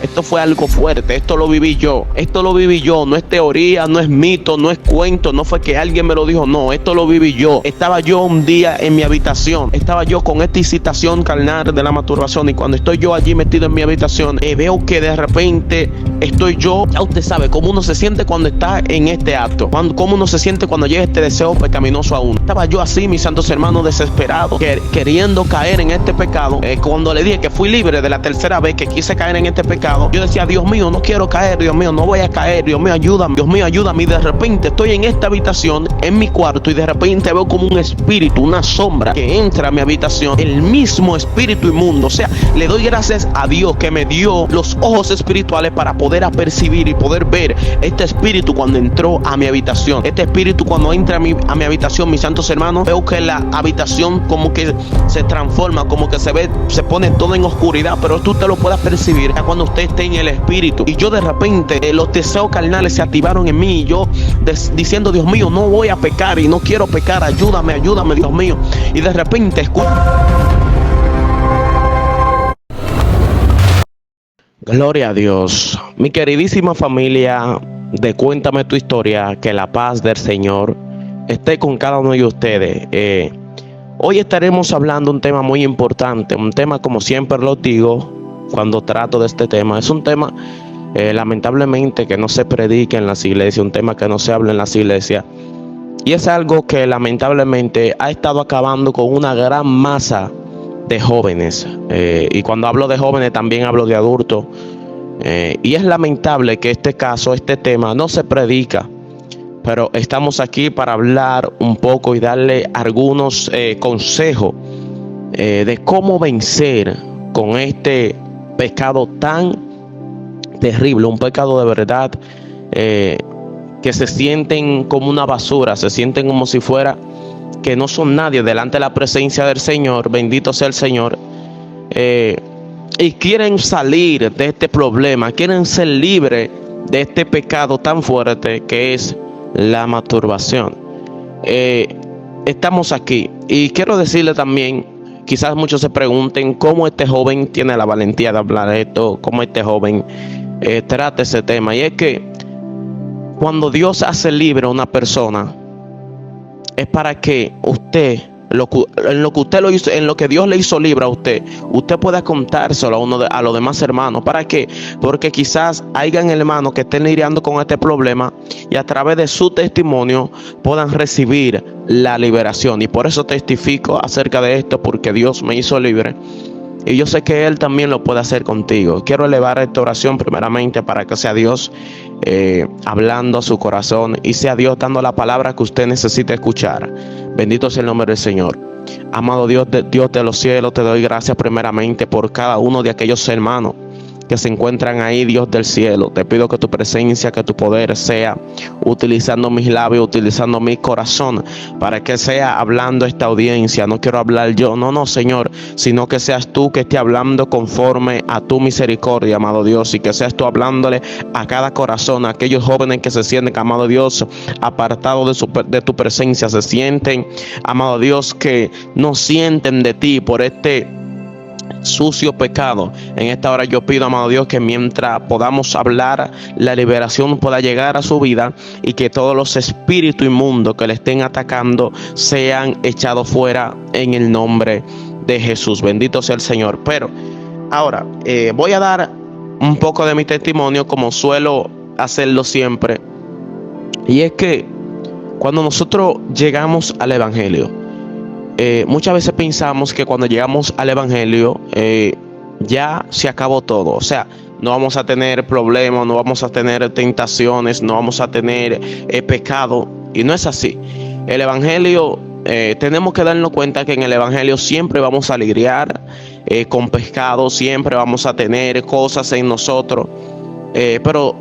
Esto fue algo fuerte, esto lo viví yo, no es teoría, no es mito, no es cuento, no fue que alguien me lo dijo, no, esto lo viví yo. Estaba yo un día en mi habitación, estaba yo con esta excitación carnal de la masturbación, y cuando estoy yo allí metido en mi habitación, veo que de repente estoy yo, ya usted sabe cómo uno se siente cuando está en este acto, cómo uno se siente cuando llega este deseo pecaminoso a uno. Estaba yo así, mis santos hermanos, desesperado, queriendo caer en este pecado. Cuando le dije que fui libre de la tercera vez que quise caer en este pecado, yo decía, Dios mío, no quiero caer, Dios mío, no voy a caer, Dios mío, ayúdame, Dios mío, ayúdame. Y de repente estoy en esta habitación, en mi cuarto, y de repente veo como un espíritu, una sombra que entra a mi habitación, el mismo espíritu inmundo. O sea, le doy gracias a Dios que me dio los ojos espirituales para poder apercibir y poder ver este espíritu cuando entró a mi habitación. Este espíritu cuando entra a mi habitación, mis santos hermanos, veo que la habitación como que se transforma, como que se pone todo en oscuridad, pero esto usted lo puede percibir cuando usted esté en el espíritu. Y yo de repente, los deseos carnales se activaron en mí, y yo diciendo, Dios mío, no voy a pecar y no quiero pecar, ayúdame, ayúdame, Dios mío. Y de repente escucho: gloria a Dios. Mi queridísima familia de Cuéntame tu Historia, que la paz del Señor esté con cada uno de ustedes. Hoy estaremos hablando un tema muy importante, un tema, como siempre lo digo cuando trato de este tema, es un tema lamentablemente que no se predica en las iglesias, un tema que no se habla en las iglesias, y es algo que lamentablemente ha estado acabando con una gran masa de jóvenes, y cuando hablo de jóvenes también hablo de adultos, y es lamentable que este tema no se predica. Pero estamos aquí para hablar un poco y darle algunos consejos de cómo vencer con este pecado tan terrible, un pecado de verdad, que se sienten como una basura, se sienten como si fuera que no son nadie delante de la presencia del Señor, bendito sea el Señor, y quieren salir de este problema, quieren ser libres de este pecado tan fuerte que es la masturbación. Estamos aquí y quiero decirle también, quizás muchos se pregunten cómo este joven tiene la valentía de hablar esto, cómo este joven trata ese tema, y es que cuando Dios hace libre a una persona es para que usted, en lo que usted lo hizo, en lo que Dios le hizo libre a usted pueda contárselo a los demás hermanos. ¿Para qué? Porque quizás hayan hermanos que estén lidiando con este problema y a través de su testimonio puedan recibir la liberación. Y por eso testifico acerca de esto, porque Dios me hizo libre. Y yo sé que Él también lo puede hacer contigo. Quiero elevar esta oración primeramente para que sea Dios hablando a su corazón, y sea Dios dando la palabra que usted necesita escuchar. Bendito sea el nombre del Señor. Amado Dios de los cielos, te doy gracias primeramente por cada uno de aquellos hermanos que se encuentran ahí, Dios del cielo. Te pido que tu presencia, que tu poder sea utilizando mis labios, utilizando mi corazón, para que sea hablando esta audiencia. No quiero hablar yo, no, Señor, sino que seas tú que esté hablando conforme a tu misericordia, amado Dios, y que seas tú hablándole a cada corazón, a aquellos jóvenes que se sienten, amado Dios, apartados de tu presencia, se sienten, amado Dios, que no sienten de ti por este sucio pecado. En esta hora yo pido, amado Dios, que mientras podamos hablar, la liberación pueda llegar a su vida, y que todos los espíritus inmundos que le estén atacando sean echados fuera en el nombre de Jesús. Bendito sea el Señor. Pero ahora voy a dar un poco de mi testimonio, como suelo hacerlo siempre, y es que cuando nosotros llegamos al Evangelio, muchas veces pensamos que cuando llegamos al Evangelio ya se acabó todo. O sea, no vamos a tener problemas, no vamos a tener tentaciones, no vamos a tener pecado. Y no es así. El Evangelio, tenemos que darnos cuenta que en el Evangelio siempre vamos a lidiar con pecado, siempre vamos a tener cosas en nosotros. Pero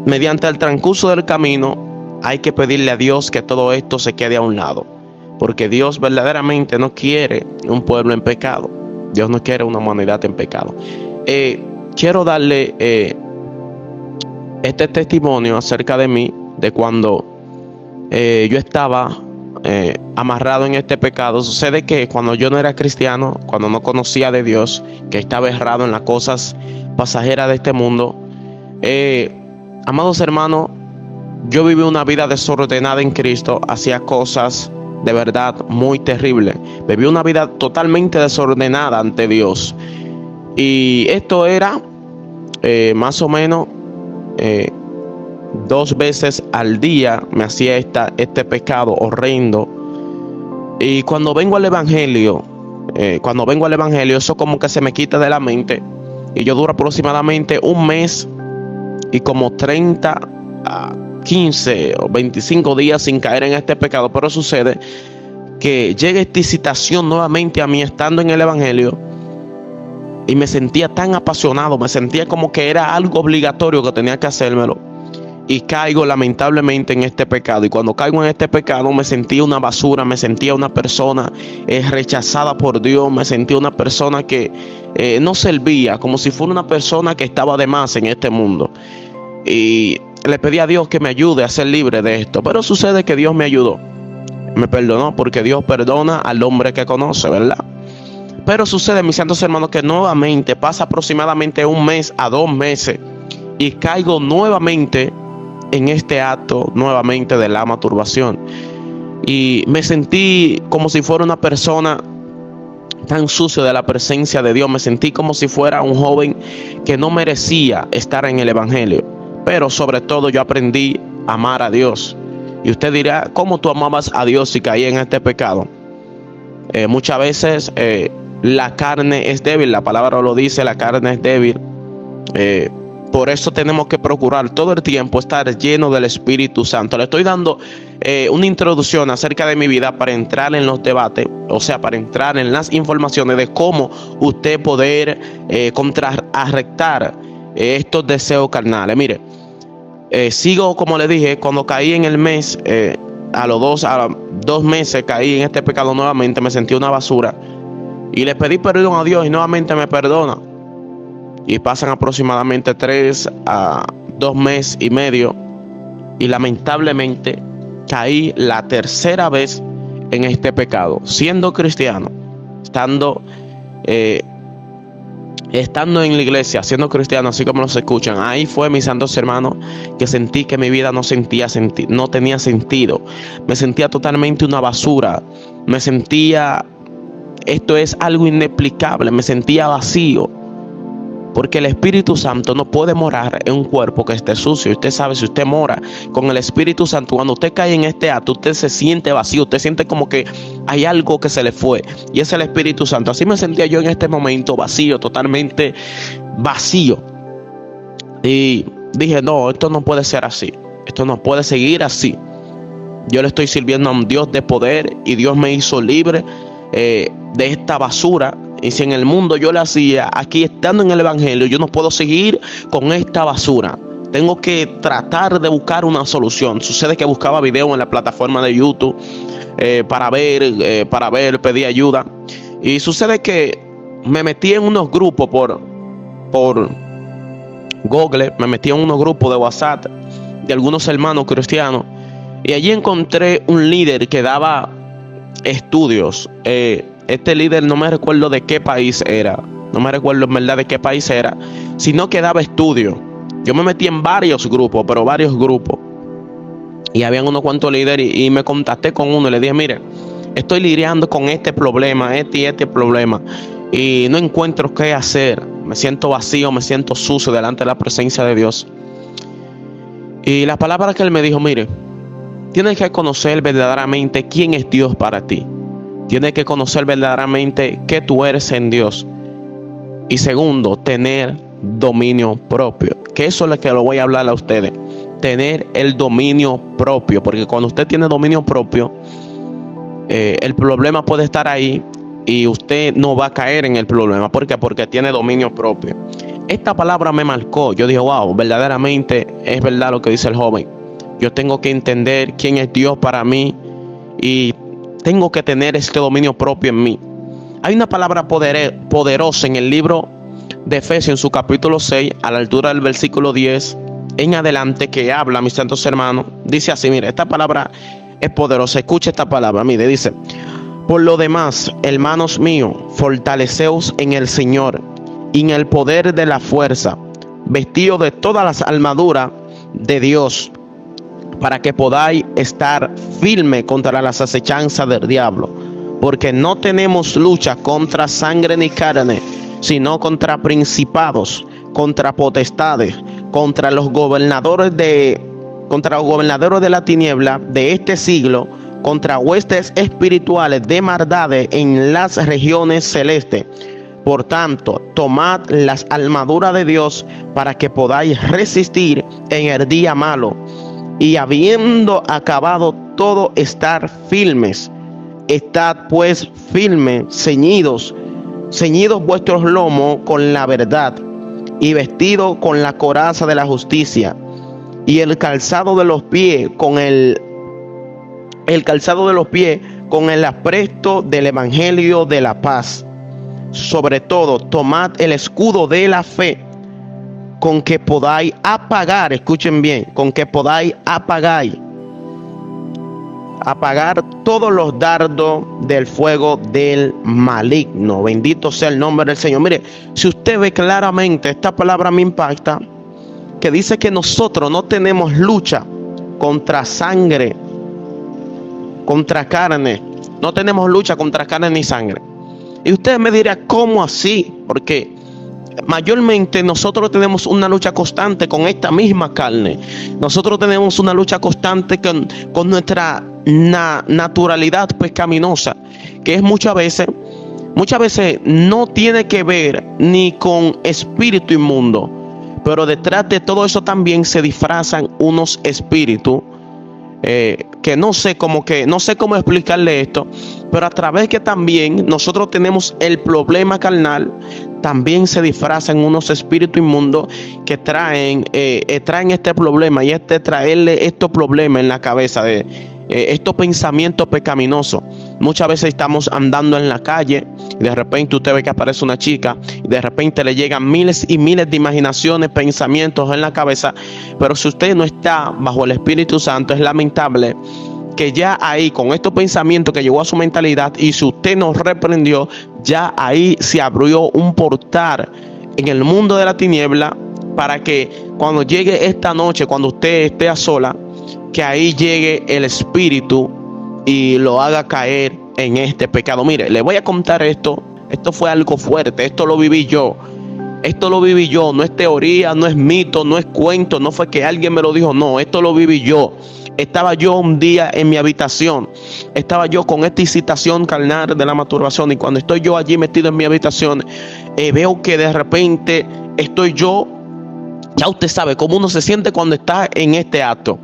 mediante el transcurso del camino hay que pedirle a Dios que todo esto se quede a un lado. Porque Dios verdaderamente no quiere un pueblo en pecado. Dios no quiere una humanidad en pecado. Quiero darle este testimonio acerca de mí, de cuando yo estaba amarrado en este pecado. Sucede que cuando yo no era cristiano, cuando no conocía de Dios, que estaba errado en las cosas pasajeras de este mundo, amados hermanos, yo viví una vida desordenada en Cristo, hacía cosas de verdad muy terribles, viví una vida totalmente desordenada ante Dios. Y esto era más o menos 2 veces al día me hacía este pecado horrendo. Y cuando vengo al Evangelio, eso como que se me quita de la mente. Y yo duro aproximadamente un mes y como 30 a 15 o 25 días sin caer en este pecado. Pero sucede que llega esta excitación nuevamente a mí estando en el Evangelio. Y me sentía tan apasionado, me sentía como que era algo obligatorio que tenía que hacérmelo. Y caigo lamentablemente en este pecado. Y cuando caigo en este pecado me sentía una basura, me sentía una persona rechazada por Dios, me sentía una persona que no servía, como si fuera una persona que estaba de más en este mundo. Y le pedí a Dios que me ayude a ser libre de esto. Pero sucede que Dios me ayudó, me perdonó, porque Dios perdona al hombre que conoce, ¿verdad? Pero sucede, mis santos hermanos, que nuevamente pasa aproximadamente 1 mes a 2 meses y caigo nuevamente en este acto nuevamente de la masturbación. Y me sentí como si fuera una persona tan sucia de la presencia de Dios. Me sentí como si fuera un joven que no merecía estar en el Evangelio. Pero sobre todo yo aprendí a amar a Dios. Y usted dirá, ¿cómo tú amabas a Dios si caí en este pecado? Muchas veces la carne es débil, la palabra lo dice, la carne es débil. Por eso tenemos que procurar todo el tiempo estar lleno del Espíritu Santo. Le estoy dando una introducción acerca de mi vida para entrar en los debates, o sea, para entrar en las informaciones de cómo usted poder contrarrestar estos deseos carnales. Mire, sigo como le dije, cuando caí en el mes, a los 2 meses caí en este pecado nuevamente, me sentí una basura y le pedí perdón a Dios y nuevamente me perdona. Y pasan aproximadamente 3 a 2 meses y medio. Y lamentablemente caí la 3ª vez en este pecado. Siendo cristiano, estando en la iglesia, siendo cristiano, así como nos escuchan. Ahí fue, mis santos hermanos, que sentí que mi vida no tenía sentido. Me sentía totalmente una basura. Me sentía, esto es algo inexplicable, me sentía vacío. Porque el Espíritu Santo no puede morar en un cuerpo que esté sucio. Usted sabe, si usted mora con el Espíritu Santo, cuando usted cae en este acto, usted se siente vacío. Usted siente como que hay algo que se le fue. Y es el Espíritu Santo. Así me sentía yo en este momento, vacío, totalmente vacío. Y dije, no, esto no puede ser así. Esto no puede seguir así. Yo le estoy sirviendo a un Dios de poder y Dios me hizo libre de esta basura. Y si en el mundo yo le hacía, aquí estando en el Evangelio, yo no puedo seguir con esta basura. Tengo que tratar de buscar una solución. Sucede que buscaba videos en la plataforma de YouTube para ver, pedí ayuda. Y sucede que me metí en unos grupos por Google, me metí en unos grupos de WhatsApp de algunos hermanos cristianos. Y allí encontré un líder que daba estudios. Este líder no me recuerdo de qué país era, no me recuerdo en verdad de qué país era, sino que daba estudios. Yo me metí en varios grupos, y habían unos cuantos líderes y me contacté con uno y le dije, mire, estoy lidiando con este problema, este problema, y no encuentro qué hacer. Me siento vacío, me siento sucio delante de la presencia de Dios. Y la palabra que él me dijo, mire, tienes que conocer verdaderamente quién es Dios para ti. Tienes que conocer verdaderamente qué tú eres en Dios. Y segundo, tener dominio propio. Que eso es lo que lo voy a hablar a ustedes. Tener el dominio propio. Porque cuando usted tiene dominio propio, el problema puede estar ahí y usted no va a caer en el problema. ¿Por qué? Porque tiene dominio propio. Esta palabra me marcó. Yo dije, wow, verdaderamente es verdad lo que dice el joven. Yo tengo que entender quién es Dios para mí y tengo que tener este dominio propio en mí. Hay una palabra poderosa en el libro de Efesios, en su capítulo 6, a la altura del versículo 10 en adelante, que habla, mis santos hermanos. Dice así, mire, esta palabra es poderosa. Escucha esta palabra, mire, dice: por lo demás, hermanos míos, fortaleceos en el Señor y en el poder de la fuerza, vestidos de todas las armaduras de Dios, para que podáis estar firme contra las acechanzas del diablo. Porque no tenemos lucha contra sangre ni carne, sino contra principados, contra potestades, contra los gobernadores de la tiniebla de este siglo, contra huestes espirituales de maldades en las regiones celestes. Por tanto, tomad las armaduras de Dios para que podáis resistir en el día malo, y habiendo acabado todo, estar firmes. Estad pues firmes, ceñidos vuestros lomos con la verdad, y vestidos con la coraza de la justicia, y el calzado de los pies con el apresto del evangelio de la paz. Sobre todo, tomad el escudo de la fe, con que podáis apagar, escuchen bien, con que podáis apagar todos los dardos del fuego del maligno. Bendito sea el nombre del Señor. Mire, si usted ve claramente, esta palabra me impacta, que dice que nosotros no tenemos lucha contra sangre, contra carne. No tenemos lucha contra carne ni sangre. Y usted me dirá, ¿cómo así? Porque mayormente nosotros tenemos una lucha constante con esta misma carne. Nosotros tenemos una lucha constante con nuestra naturalidad pecaminosa, que es muchas veces no tiene que ver ni con espíritu inmundo, pero detrás de todo eso también se disfrazan unos espíritus que no sé cómo explicarle esto, pero a través que también nosotros tenemos el problema carnal, también se disfrazan unos espíritus inmundos que traen este problema, y traerle estos problemas en la cabeza, de estos pensamientos pecaminosos. Muchas veces estamos andando en la calle y de repente usted ve que aparece una chica y de repente le llegan miles y miles de imaginaciones, pensamientos en la cabeza, pero si usted no está bajo el Espíritu Santo, es lamentable que ya ahí, con estos pensamientos que llegó a su mentalidad, y si usted no reprendió, ya ahí se abrió un portal en el mundo de la tiniebla, para que cuando llegue esta noche, cuando usted esté a sola, que ahí llegue el espíritu y lo haga caer en este pecado. Mire, le voy a contar esto fue algo fuerte, esto lo viví yo, no es teoría, no es mito, no es cuento, no fue que alguien me lo dijo, no, esto lo viví yo. Estaba yo un día en mi habitación, estaba yo con esta excitación carnal de la masturbación, y cuando estoy yo allí metido en mi habitación, veo que de repente estoy yo, ya usted sabe cómo uno se siente cuando está en este acto,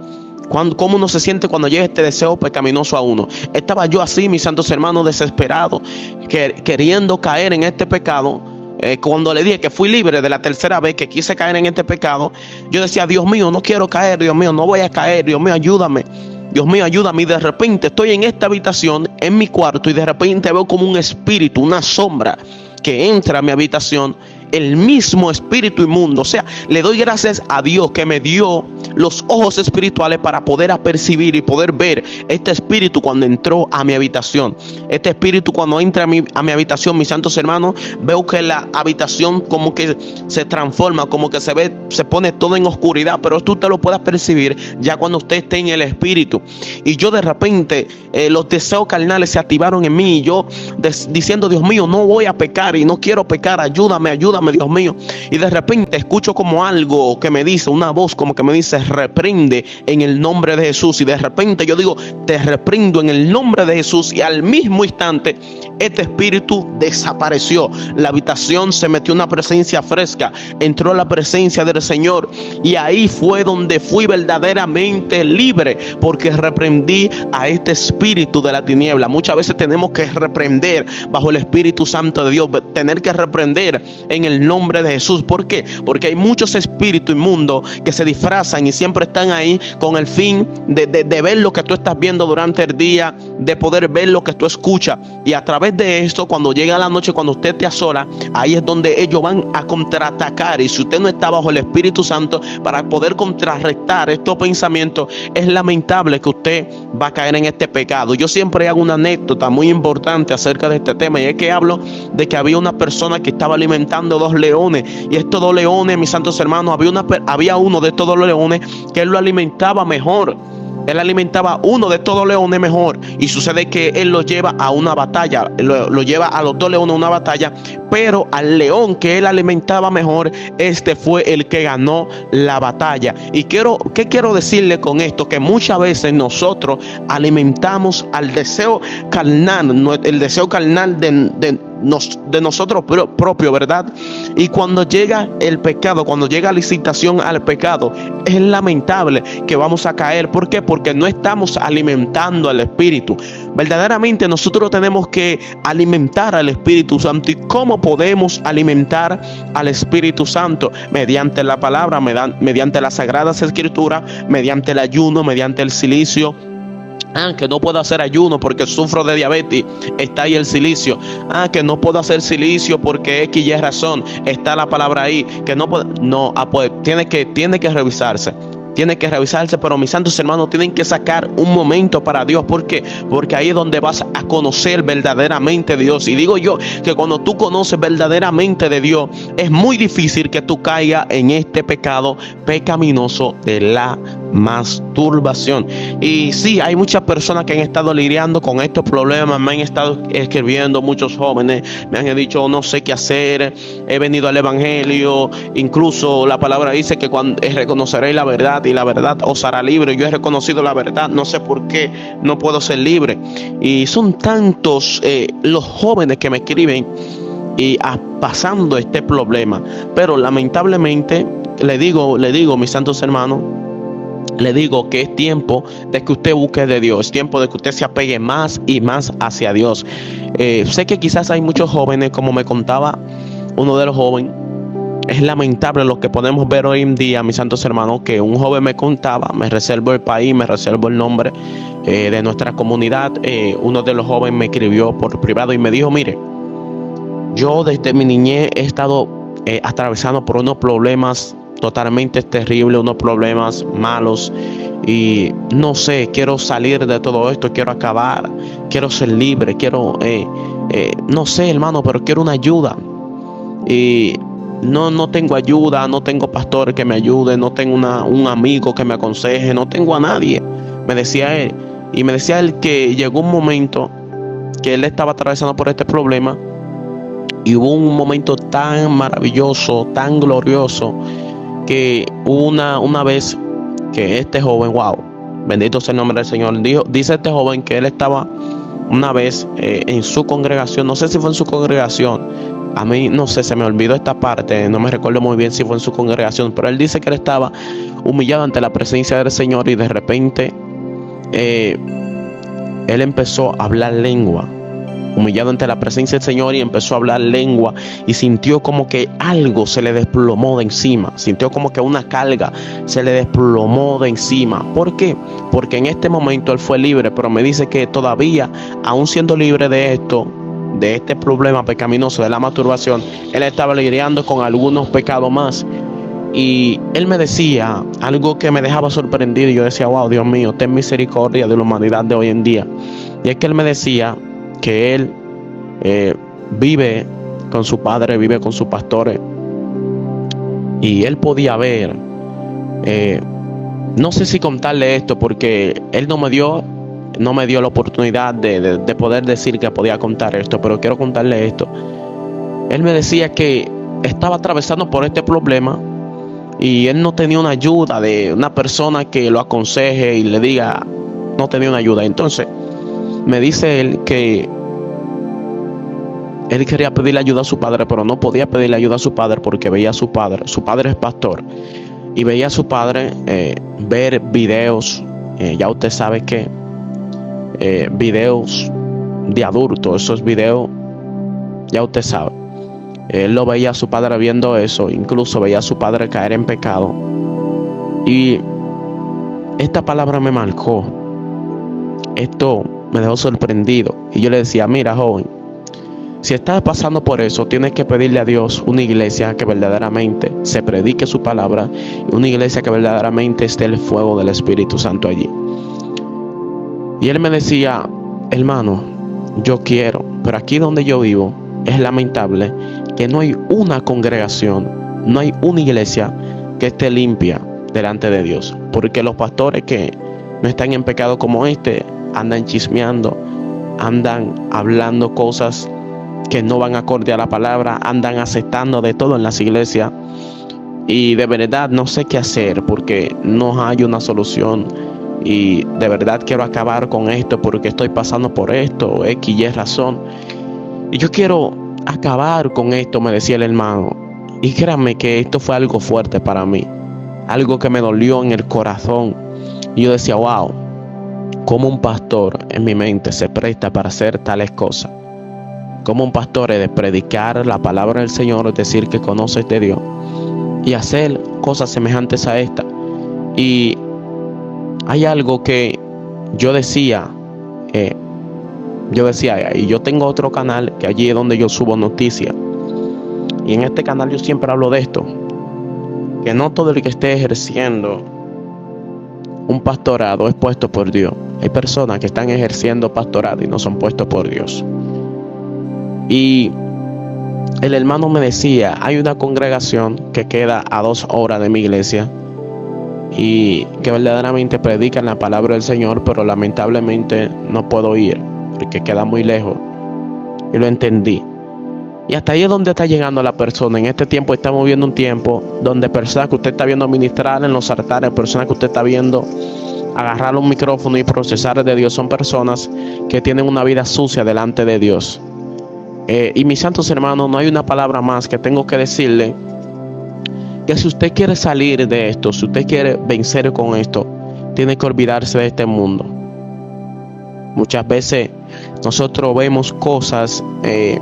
cómo uno se siente cuando llega este deseo pecaminoso a uno. Estaba yo así, mis santos hermanos, desesperado, queriendo caer en este pecado. Cuando le dije que fui libre de la tercera vez que quise caer en este pecado, yo decía: Dios mío, no quiero caer, Dios mío, no voy a caer, Dios mío, ayúdame. Dios mío, ayúdame. Y de repente estoy en esta habitación, en mi cuarto, y de repente veo como un espíritu, una sombra que entra a mi habitación, el mismo espíritu inmundo. O sea, le doy gracias a Dios que me dio los ojos espirituales para poder apercibir y poder ver este espíritu cuando entró a mi habitación. Este espíritu cuando entra a mi habitación, mis santos hermanos, veo que la habitación como que se transforma, como que se pone todo en oscuridad, pero esto usted lo puede percibir ya cuando usted esté en el espíritu. Y yo de repente, los deseos carnales se activaron en mí, y yo diciendo: Dios mío, no voy a pecar y no quiero pecar, ayúdame, Dios mío. Y de repente escucho como algo que me dice, una voz como que me dice: reprende en el nombre de Jesús. Y de repente yo digo: te reprendo en el nombre de Jesús. Y al mismo instante este espíritu desapareció. La habitación se metió una presencia fresca, entró la presencia del Señor, y ahí fue donde fui verdaderamente libre, porque reprendí a este espíritu de la tiniebla. Muchas veces tenemos que reprender bajo el Espíritu Santo de Dios, tener que reprender en el el nombre de Jesús. ¿Por qué? Porque hay muchos espíritus inmundos que se disfrazan y siempre están ahí con el fin de ver lo que tú estás viendo durante el día, de poder ver lo que tú escuchas. Y a través de esto, cuando llega la noche, cuando usted te asola, ahí es donde ellos van a contraatacar. Y si usted no está bajo el Espíritu Santo para poder contrarrestar estos pensamientos, es lamentable que usted va a caer en este pecado. Yo siempre hago una anécdota muy importante acerca de este tema, y es que hablo de que había una persona que estaba alimentando 2 leones, y estos 2 leones, mis santos hermanos, había uno de estos 2 leones que él lo alimentaba mejor. Él alimentaba uno de estos 2 leones mejor, y sucede que él lo lleva a una batalla, lo lleva a los 2 leones a una batalla, pero al león que él alimentaba mejor, este fue el que ganó la batalla. Y ¿qué quiero decirle con esto? Que muchas veces nosotros alimentamos al deseo carnal, el deseo carnal de nosotros propios, ¿verdad? Y cuando llega el pecado, cuando llega la incitación al pecado, es lamentable que vamos a caer. ¿Por qué? Porque no estamos alimentando al Espíritu. Verdaderamente nosotros tenemos que alimentar al Espíritu Santo. ¿Y cómo podemos alimentar al Espíritu Santo? Mediante la palabra, mediante las sagradas escrituras, mediante el ayuno, mediante el silicio. Que no puedo hacer ayuno porque sufro de diabetes, está ahí el silicio. Que no puedo hacer silicio porque X y Y razón, está la palabra ahí. Que no puedo, pues tiene que revisarse. Tiene que revisarse, pero mis santos hermanos tienen que sacar un momento para Dios. ¿Por qué? Porque ahí es donde vas a conocer verdaderamente de Dios. Y digo yo que cuando tú conoces verdaderamente de Dios, es muy difícil que tú caigas en este pecado pecaminoso de la masturbación. Y sí, hay muchas personas que han estado lidiando con estos problemas. Me han estado escribiendo muchos jóvenes, me han dicho no sé qué hacer, he venido al evangelio, incluso la palabra dice que cuando reconoceréis la verdad y la verdad os hará libre. Yo he reconocido la verdad, no sé por qué no puedo ser libre. Y son tantos los jóvenes que me escriben y pasando este problema, pero lamentablemente le digo mis santos hermanos, le digo que es tiempo de que usted busque de Dios, es tiempo de que usted se apegue más y más hacia Dios. Sé que quizás hay muchos jóvenes, como me contaba uno de los jóvenes. Es lamentable lo que podemos ver hoy en día, mis santos hermanos, que un joven me contaba, me reservo el país, me reservo el nombre de nuestra comunidad. Uno de los jóvenes me escribió por privado y me dijo, mire, yo desde mi niñez he estado atravesando por unos problemas totalmente terribles, unos problemas malos, y no sé, quiero salir de todo esto, quiero acabar, quiero ser libre, quiero, no sé hermano, pero quiero una ayuda. Y no tengo ayuda, no tengo pastor que me ayude, no tengo un amigo que me aconseje, no tengo a nadie, me decía él. Y me decía él que llegó un momento que él estaba atravesando por este problema, y hubo un momento tan maravilloso, tan glorioso, que una vez que este joven, wow, bendito sea el nombre del Señor, dice este joven que él estaba una vez en su congregación, no sé si fue en su congregación, a mí no sé, se me olvidó esta parte, no me recuerdo muy bien si fue en su congregación, pero él dice que él estaba humillado ante la presencia del Señor, y de repente él empezó a hablar lengua, humillado ante la presencia del Señor, y empezó a hablar lengua, y sintió como que algo se le desplomó de encima, sintió como que una carga se le desplomó de encima. ¿Por qué? Porque en este momento él fue libre, pero me dice que todavía, aún siendo libre de esto, de este problema pecaminoso de la masturbación, él estaba lidiando con algunos pecados más. Y él me decía algo que me dejaba sorprendido, y yo decía, wow, Dios mío, ten misericordia de la humanidad de hoy en día. Y es que él me decía que él vive con su padre, vive con sus pastores, y él podía ver, no sé si contarle esto, porque él no me dio la oportunidad de poder decir que podía contar esto, pero quiero contarle esto. Él me decía que estaba atravesando por este problema, y él no tenía una ayuda de una persona que lo aconseje y le diga, no tenía una ayuda. Entonces me dice él que él quería pedirle ayuda a su padre, pero no podía pedirle ayuda a su padre porque veía a su padre es pastor, y veía a su padre ver videos, ya usted sabe que videos de adultos, esos videos, ya usted sabe. Él lo veía a su padre viendo eso, incluso veía a su padre caer en pecado. Y esta palabra me marcó. Esto me dejó sorprendido. Y yo le decía, mira, joven, si estás pasando por eso, tienes que pedirle a Dios una iglesia que verdaderamente se predique su palabra, y una iglesia que verdaderamente esté el fuego del Espíritu Santo allí. Y él me decía, hermano, yo quiero, pero aquí donde yo vivo es lamentable que no hay una congregación, no hay una iglesia que esté limpia delante de Dios, porque los pastores que no están en pecado como este andan chismeando, andan hablando cosas que no van acorde a la palabra, andan aceptando de todo en las iglesias, y de verdad no sé qué hacer porque no hay una solución. Y de verdad quiero acabar con esto porque estoy pasando por esto, X y razón. Y yo quiero acabar con esto, me decía el hermano. Y créanme que esto fue algo fuerte para mí, algo que me dolió en el corazón. Y yo decía, wow, cómo un pastor en mi mente se presta para hacer tales cosas. Como un pastor es de predicar la palabra del Señor, es decir, que conoces de Dios, y hacer cosas semejantes a esta. Y hay algo que yo decía, y yo tengo otro canal que allí es donde yo subo noticias, y en este canal yo siempre hablo de esto, que no todo el que esté ejerciendo un pastorado es puesto por Dios. Hay personas que están ejerciendo pastorado y no son puestos por Dios. Y el hermano me decía, hay una congregación que queda a 2 horas de mi iglesia y que verdaderamente predican la palabra del Señor, pero lamentablemente no puedo ir porque queda muy lejos. Y lo entendí. Y hasta ahí es donde está llegando la persona. En este tiempo estamos viendo un tiempo donde personas que usted está viendo ministrar en los altares, personas que usted está viendo agarrar un micrófono y procesar de Dios, son personas que tienen una vida sucia delante de Dios. Y mis santos hermanos, no hay una palabra más que tengo que decirle, que si usted quiere salir de esto, si usted quiere vencer con esto, tiene que olvidarse de este mundo. Muchas veces nosotros vemos cosas en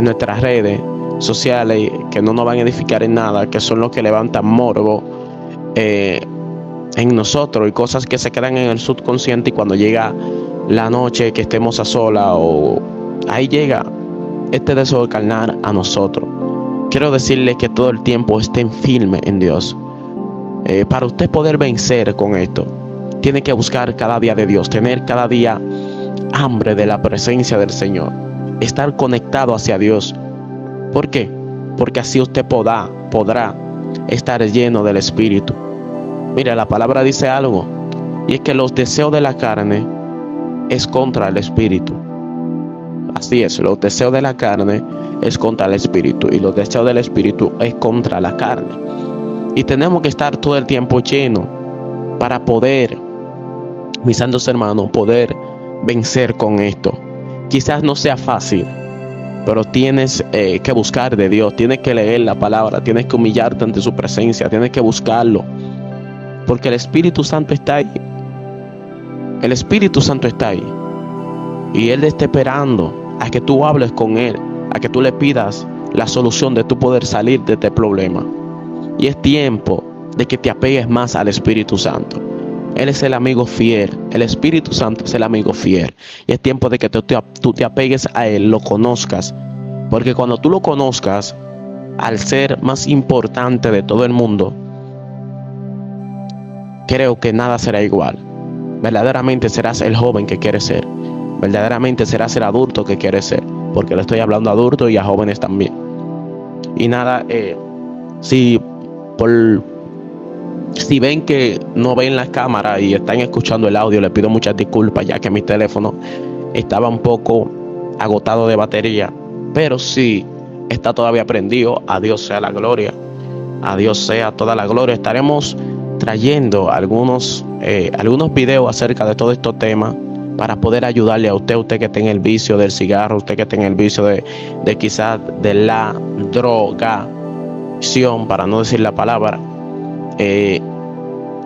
nuestras redes sociales que no nos van a edificar en nada, que son los que levantan morbo en nosotros, y cosas que se quedan en el subconsciente, y cuando llega la noche que estemos a solas, o ahí llega este deseo carnal a nosotros. Quiero decirle que todo el tiempo estén firme en Dios. Para usted poder vencer con esto, tiene que buscar cada día de Dios, tener cada día hambre de la presencia del Señor, estar conectado hacia Dios. ¿Por qué? Porque así usted podrá estar lleno del Espíritu. Mira, la palabra dice algo, y es que los deseos de la carne es contra el Espíritu. Así es, los deseos de la carne es contra el Espíritu, y los deseos del Espíritu es contra la carne. Y tenemos que estar todo el tiempo llenos para poder, mis santos hermanos, poder vencer con esto. Quizás no sea fácil, pero tienes que buscar de Dios, tienes que leer la palabra, tienes que humillarte ante su presencia, tienes que buscarlo, porque el Espíritu Santo está ahí. El Espíritu Santo está ahí, y Él está esperando a que tú hables con Él, a que tú le pidas la solución de tu poder salir de este problema. Y es tiempo de que te apegues más al Espíritu Santo. Él es el amigo fiel, el Espíritu Santo es el amigo fiel, y es tiempo de que tú te apegues a Él, lo conozcas, porque cuando tú lo conozcas, al ser más importante de todo el mundo, creo que nada será igual. Verdaderamente serás el joven que quieres ser, verdaderamente serás el adulto que quieres ser, porque le estoy hablando a adultos y a jóvenes también. Y nada, si ven que no ven la cámara y están escuchando el audio, les pido muchas disculpas, ya que mi teléfono estaba un poco agotado de batería, pero sí está todavía prendido. A Dios sea la gloria, a Dios sea toda la gloria. Estaremos trayendo algunos videos acerca de todos estos temas, para poder ayudarle a usted que está en el vicio del cigarro, usted que está en el vicio de quizás de la drogación, para no decir la palabra.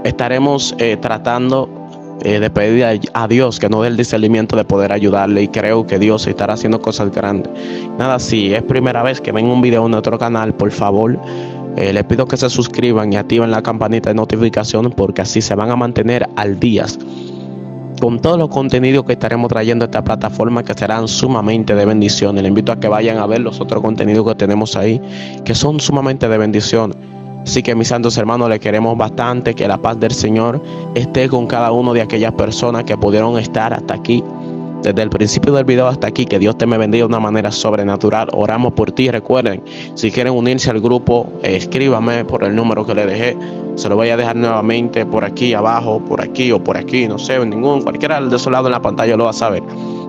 Estaremos tratando de pedir a Dios que nos dé el discernimiento de poder ayudarle, y creo que Dios estará haciendo cosas grandes. Nada, si es primera vez que ven un video en nuestro canal, por favor, les pido que se suscriban y activen la campanita de notificaciones, porque así se van a mantener al día con todos los contenidos que estaremos trayendo a esta plataforma, que serán sumamente de bendición. Les invito a que vayan a ver los otros contenidos que tenemos ahí, que son sumamente de bendición. Así que, mis santos hermanos, les queremos bastante. Que la paz del Señor esté con cada uno de aquellas personas que pudieron estar hasta aquí, desde el principio del video hasta aquí. Que Dios te me bendiga de una manera sobrenatural. Oramos por ti. Recuerden, si quieren unirse al grupo, escríbame por el número que les dejé. Se lo voy a dejar nuevamente por aquí abajo, por aquí o por aquí, no sé, cualquiera de esos lados en la pantalla lo va a saber,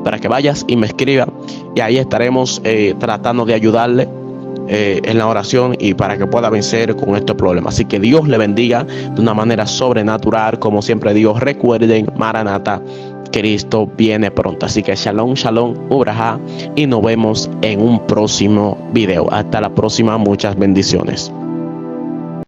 para que vayas y me escribas, y ahí estaremos tratando de ayudarle en la oración, y para que pueda vencer con estos problemas. Así que Dios le bendiga de una manera sobrenatural. Como siempre digo, recuerden, Maranata, Cristo viene pronto. Así que shalom, shalom, ubraja, y nos vemos en un próximo video. Hasta la próxima, muchas bendiciones.